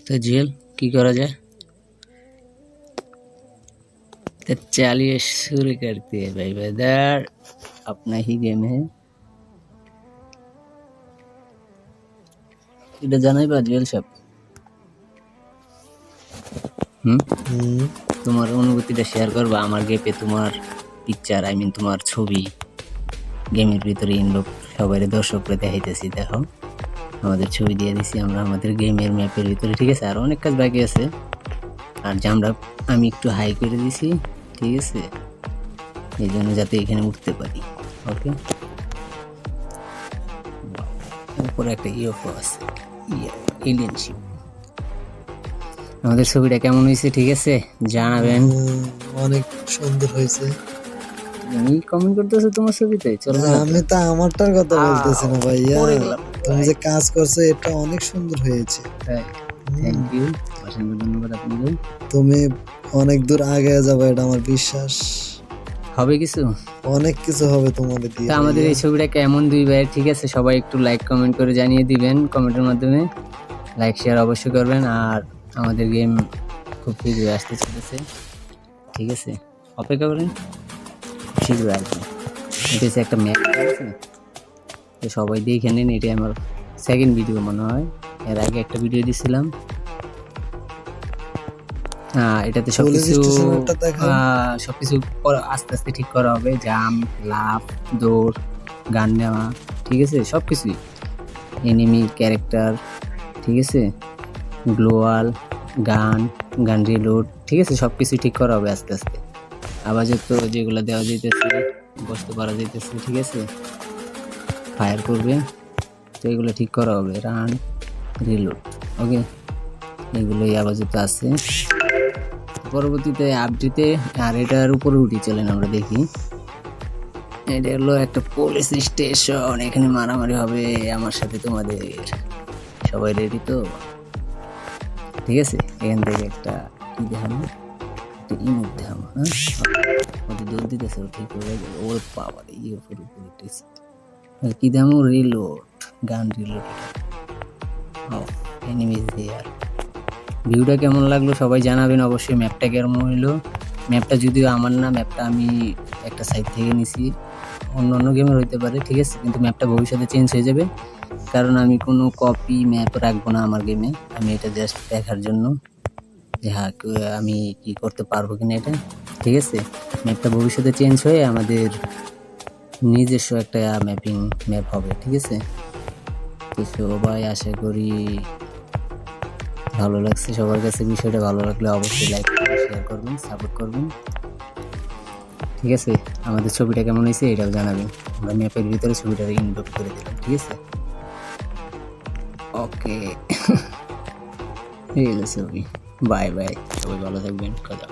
तो जेल की करा जाए, तो चलिए शुरू करते हैं भाई ब्रदर। अपना ही गेम है, এটা জানাই বা জুয়েল সাহেব। তোমার অনুভূতিটা শেয়ার করবা আমার গেমে, তোমার পিকচার আই মিন তোমার ছবি গেমের ভিতরে ইনলক সবাই দর্শকরা দেখাইতেছি। দেখো আমাদের ছবি দিয়ে দিছি আমরা আমাদের গেমের ম্যাপের ভিতরে, ঠিক আছে। আর অনেক কাজ বাকি আছে, আর যে আমি একটু হাই করে দিছি, ঠিক আছে, এই জন্য যাতে এখানে উঠতে পারি। ওকে, উপরে একটা ইউএফও আছে, এলিয়েন শিপ। আমাদের ছবিটা কেমন হয়েছে ঠিক আছে জানাবেন। অনেক সুন্দর হয়েছে। তুমি কমেন্ট করতেছো তোমার ছবিতে, চলো আমি তো আমারটার কথা বলতেছি না ভাইয়া, তুমি যে কাজ করছো এটা অনেক সুন্দর হয়েছে। থ্যাংক ইউ, অসংখ্য ধন্যবাদ আপনাকে। তুমি অনেক দূর আগে যাবে এটা আমার বিশ্বাস। হবে কিছু, অনেক কিছু হবে তোমাদের দিয়ে। আমাদের এই ছবিটা কেমন দুই ভাইয়ের, ঠিক আছে, সবাই একটু লাইক কমেন্ট করে জানিয়ে দিবেন, কমেন্টের মাধ্যমে লাইক শেয়ার অবশ্যই করবেন। আর আমাদের গেম খুব শীঘ্রই আসতে চলেছে, ঠিক আছে, অপেক্ষা করেন, শীঘ্রই আসবে। এটা হচ্ছে একটা ম্যাপ, ঠিক আছে, তো সবাই দেখে নিন। এটাই আমার সেকেন্ড ভিডিও মনে হয়, এর আগে একটা ভিডিও দিয়েছিলাম। এটাতে সবকিছু আস্তে আস্তে ঠিক করা হবে, জাম, লাফ, দৌড়, গান নেওয়া, ঠিক আছে, সবকিছুই, এনিমি ক্যারেক্টার, ঠিক আছে, গ্লোয়াল, গান রিলোড, ঠিক আছে, সবকিছু ঠিক করা হবে আস্তে আস্তে। আবার যেগুলো দেওয়া যেতেছে, বসতে পারা যেতেছে, ঠিক আছে, ফায়ার করবে, তো এগুলো ঠিক করা হবে, রান, রিলোড, ওকে, এগুলোই আপাতত আছে। পরবর্তীতে আপডেটে আর এটার উপরে উঠি, চলেন আমরা দেখি। এটা হলো একটা পুলিশ স্টেশন, এখানে মারামারি হবে আমার সাথে তোমাদের। সবাই রেডি তো? ঠিক আছে, এখান থেকে একটা কি দেখাবো, একটা ইমোট দেখাবো। হ্যাঁ, ওদের দৌড় দিতেছে, ঠিক হয়ে গেল। ওর পাওয়ার ইয়ে উপরে কি দেখাবো, রিলোড, গান রিলোড। এনিমিজ দেয়ার। ভিউটা কেমন লাগলো সবাই জানাবেন অবশ্যই। ম্যাপটা কেমন হইলো, ম্যাপটা যদিও আমার না, ম্যাপটা আমি একটা সাইট থেকে নিছি, অন্য গেমের হইতে পারে, ঠিক আছে, কিন্তু ম্যাপটা ভবিষ্যতে চেঞ্জ হয়ে যাবে, কারণ আমি কোনো কপি ম্যাপ রাখবো না আমার গেমে। আমি এটা জাস্ট দেখার জন্য যে হ্যাঁ আমি কি করতে পারবো কিনা এটা, ঠিক আছে। ম্যাপটা ভবিষ্যতে চেঞ্জ হয়ে আমাদের নিজস্ব একটা ম্যাপ হবে, ঠিক আছে। তো সবাই আশা করি ভালো লাগছে সবার কাছে। বিষয়টা ভালো লাগলে অবশ্যই লাইক করবেন, শেয়ার করবেন, সাপোর্ট করবেন, ঠিক আছে। আমাদের ছবিটা কেমন হয়েছে এটাও জানাবেন। আমরা ম্যাপের ভিতরে ছবিটা ইনক্লুড করে দিলাম, ঠিক আছে, ওকে। এই হলো ছবি, বাই বাই, সবাই ভালো থাকবেন, কথা